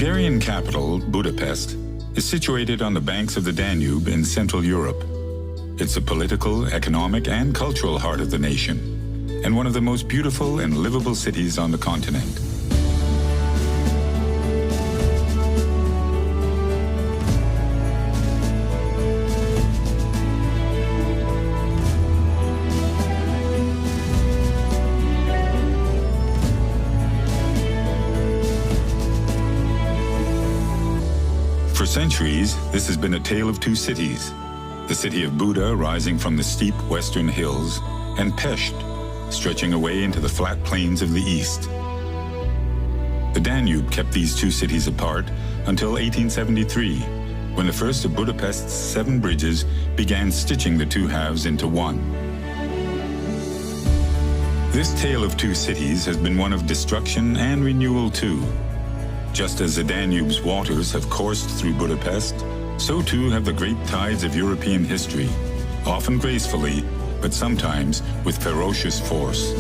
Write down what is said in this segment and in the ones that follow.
Hungarian capital, Budapest, is situated on the banks of the Danube in Central Europe. It's the political, economic, and cultural heart of the nation, and one of the most beautiful and livable cities on the continent. For centuries, this has been a tale of two cities. The city of Buda rising from the steep western hills, and Pest stretching away into the flat plains of the east. The Danube kept these two cities apart until 1873, when the first of Budapest's 7 bridges began stitching the two halves into one. This tale of two cities has been one of destruction and renewal too. Just as the Danube's waters have coursed through Budapest, so too have the great tides of European history, often gracefully, but sometimes with ferocious force.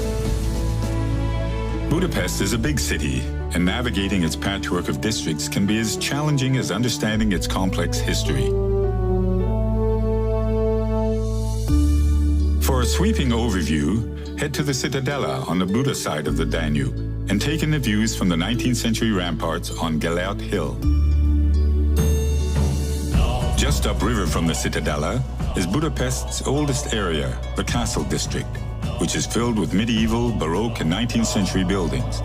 Budapest is a big city, and navigating its patchwork of districts can be as challenging as understanding its complex history. For a sweeping overview, head to the Citadella on the Buda side of the Danube, and take in the views from the 19th century ramparts on Gellert Hill. Just upriver from the Citadella is Budapest's oldest area, the Castle district, which is filled with medieval, Baroque, and 19th century buildings.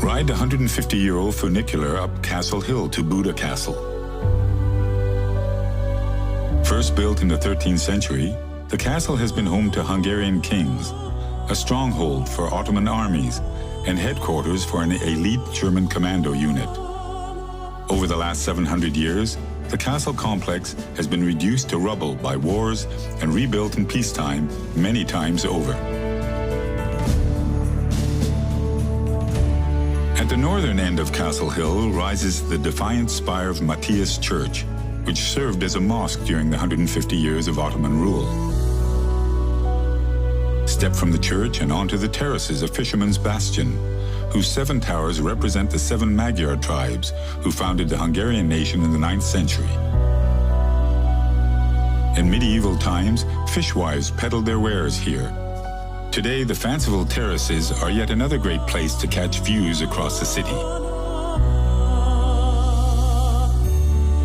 Ride the 150-year-old funicular up Castle Hill to Buda Castle. First built in the 13th century, the castle has been home to Hungarian kings, a stronghold for Ottoman armies, and headquarters for an elite German commando unit. Over the last 700 years, the castle complex has been reduced to rubble by wars and rebuilt in peacetime many times over. At the northern end of Castle Hill rises the defiant spire of Matthias Church, which served as a mosque during the 150 years of Ottoman rule. Step from the church and onto the terraces of Fisherman's Bastion, whose 7 towers represent the 7 Magyar tribes who founded the Hungarian nation in the 9th century. In medieval times, fishwives peddled their wares here. Today, the fanciful terraces are yet another great place to catch views across the city.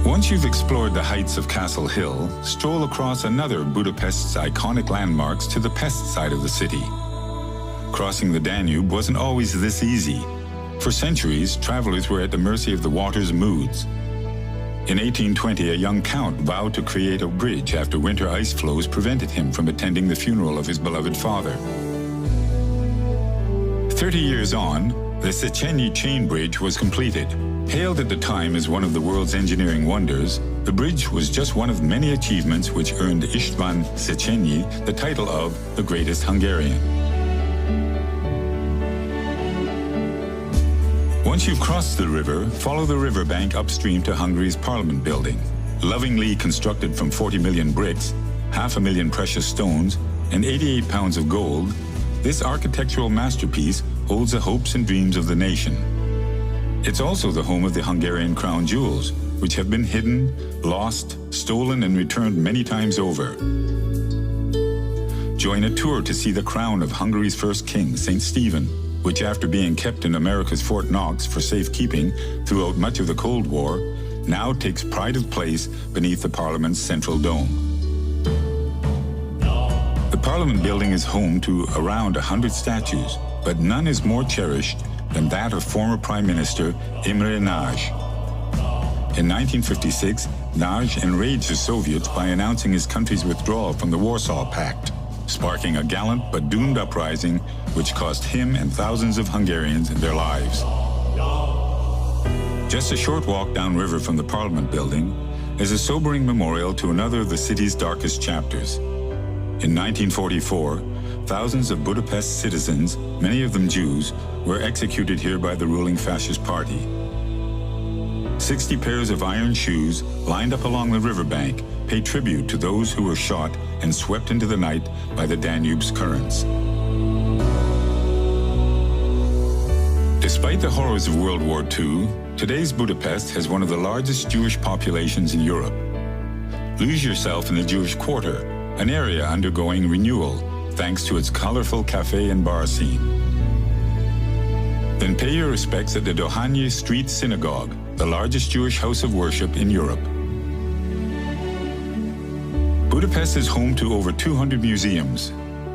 Once you've explored the heights of Castle Hill, stroll across another of Budapest's iconic landmarks to the Pest side of the city. Crossing the Danube wasn't always this easy. For centuries, travelers were at the mercy of the water's moods. In 1820, a young count vowed to create a bridge after winter ice floes prevented him from attending the funeral of his beloved father. 30 years on, the Széchenyi chain bridge was completed. Hailed at the time as one of the world's engineering wonders, the bridge was just one of many achievements which earned István Széchenyi the title of the greatest Hungarian. Once you've crossed the river, follow the riverbank upstream to Hungary's Parliament Building. Lovingly constructed from 40 million bricks, 500,000 precious stones, and 88 pounds of gold, this architectural masterpiece holds the hopes and dreams of the nation. It's also the home of the Hungarian crown jewels, which have been hidden, lost, stolen, and returned many times over. Join a tour to see the crown of Hungary's first king, St. Stephen, which after being kept in America's Fort Knox for safekeeping throughout much of the Cold War, now takes pride of place beneath the Parliament's central dome. The Parliament Building is home to around 100 statues, but none is more cherished than that of former Prime Minister Imre Nagy. In 1956, Nagy enraged the Soviets by announcing his country's withdrawal from the Warsaw Pact, sparking a gallant but doomed uprising which cost him and thousands of Hungarians their lives. Just a short walk downriver from the Parliament Building is a sobering memorial to another of the city's darkest chapters. In 1944, thousands of Budapest citizens, many of them Jews, were executed here by the ruling fascist party. 60 pairs of iron shoes lined up along the riverbank pay tribute to those who were shot and swept into the night by the Danube's currents. Despite the horrors of World War II, today's Budapest has one of the largest Jewish populations in Europe. Lose yourself in the Jewish Quarter, an area undergoing renewal thanks to its colorful cafe and bar scene. Then pay your respects at the Dohány Street Synagogue, the largest Jewish house of worship in Europe. Budapest is home to over 200 museums.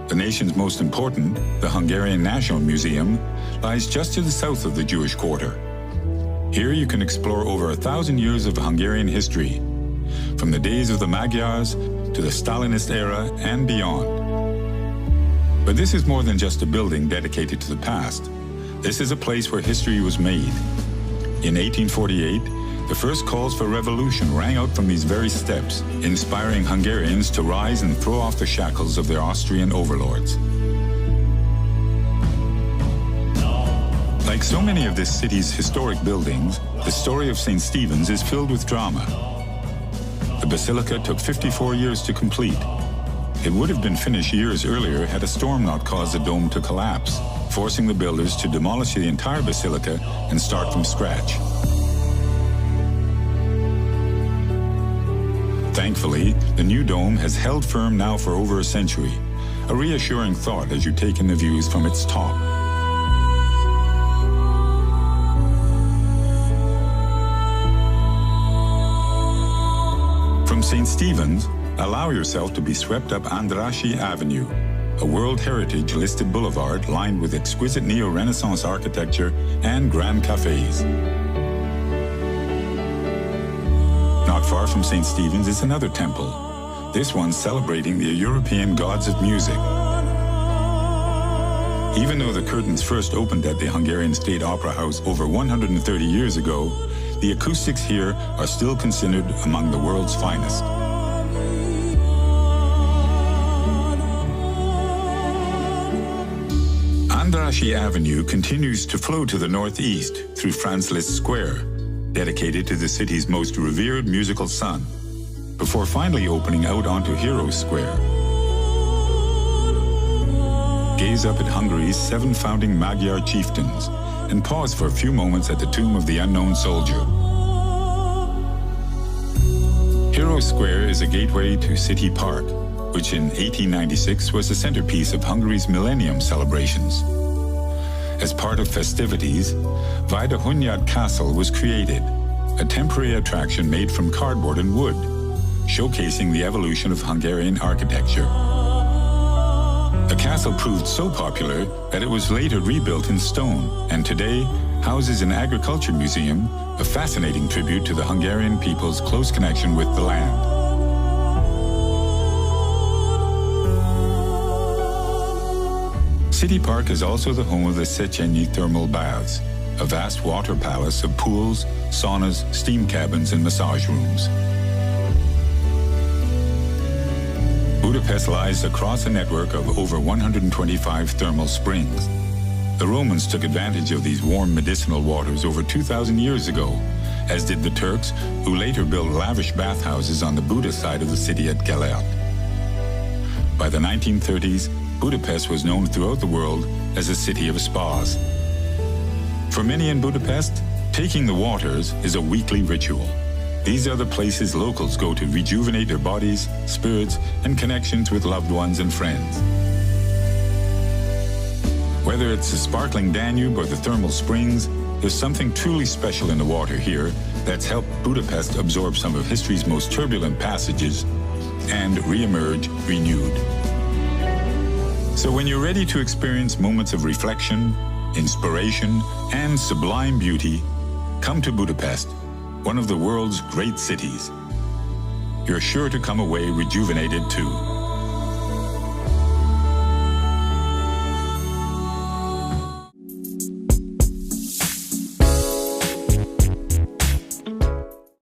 The nation's most important, the Hungarian National Museum, lies just to the south of the Jewish Quarter. Here you can explore over 1,000 years of Hungarian history, from the days of the Magyars to the Stalinist era and beyond. But this is more than just a building dedicated to the past. This is a place where history was made. In 1848, the first calls for revolution rang out from these very steps, inspiring Hungarians to rise and throw off the shackles of their Austrian overlords. Like so many of this city's historic buildings, the story of St. Stephen's is filled with drama. The basilica took 54 years to complete. It would have been finished years earlier had a storm not caused the dome to collapse, forcing the builders to demolish the entire basilica and start from scratch. Thankfully, the new dome has held firm now for over a century, a reassuring thought as you take in the views from its top. From St. Stephen's, allow yourself to be swept up Andrássy Avenue, a World Heritage listed boulevard lined with exquisite neo-Renaissance architecture and grand cafes. Not far from St. Stephen's is another temple, this one celebrating the European gods of music. Even though the curtains first opened at the Hungarian State Opera House over 130 years ago, the acoustics here are still considered among the world's finest. Andrássy Avenue continues to flow to the northeast through Franz Liszt Square, dedicated to the city's most revered musical son, before finally opening out onto Heroes Square. Gaze up at Hungary's 7 founding Magyar chieftains and pause for a few moments at the tomb of the unknown soldier. Heroes Square is a gateway to City Park, which in 1896 was the centerpiece of Hungary's Millennium celebrations. As part of festivities, Buda Castle was created, a temporary attraction made from cardboard and wood, showcasing the evolution of Hungarian architecture. The castle proved so popular that it was later rebuilt in stone, and today houses an agriculture museum, a fascinating tribute to the Hungarian people's close connection with the land. City Park is also the home of the Széchenyi Thermal Baths, a vast water palace of pools, saunas, steam cabins, and massage rooms. Budapest lies across a network of over 125 thermal springs. The Romans took advantage of these warm medicinal waters over 2,000 years ago, as did the Turks, who later built lavish bathhouses on the Buda side of the city at Gellért. By the 1930s, Budapest was known throughout the world as a city of spas. For many in Budapest, taking the waters is a weekly ritual. These are the places locals go to rejuvenate their bodies, spirits, and connections with loved ones and friends. Whether it's the sparkling Danube or the thermal springs, there's something truly special in the water here that's helped Budapest absorb some of history's most turbulent passages and re-emerge renewed. So when you're ready to experience moments of reflection, inspiration, and sublime beauty, come to Budapest, one of the world's great cities. You're sure to come away rejuvenated too.